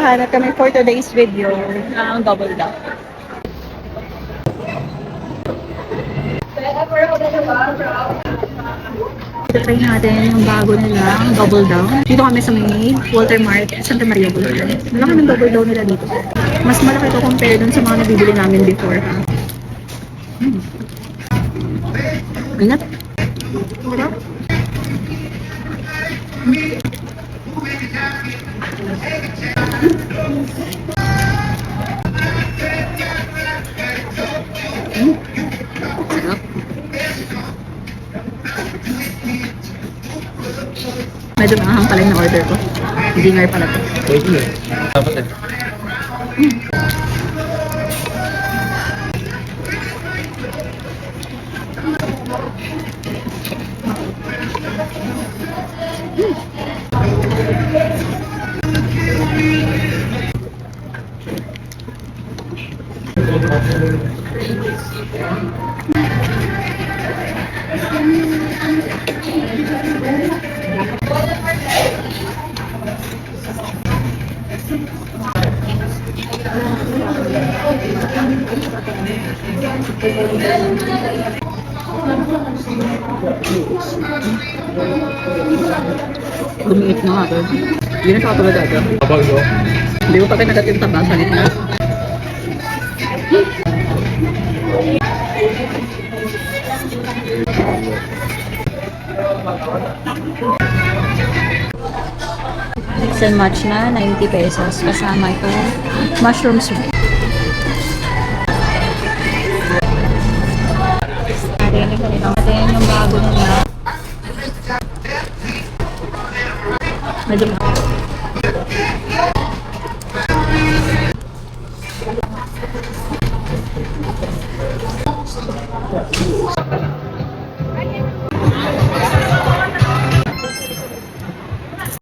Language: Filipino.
naghahanap kami for today's video ng double down. Try natin yung bago nila, double down. Dito kami sa may Walter Market, Santa Maria Bulacan. Malaki ng double down nila dito. Mas malaki ito compare dun sa mga nabibili namin before. Ingat. Wala. Sarap. Medyo maahang pala yung order ko. Dinner pala to. Pwede eh. Dapat eh. Lumiit na nga to. Hindi na siya katulad dati. Kapag no? Hindi ko pa kinagat yung taba sa gitna. Mix and match na 90 pesos. Kasama ito mushroom soup. Natin yung bago nila. Medyo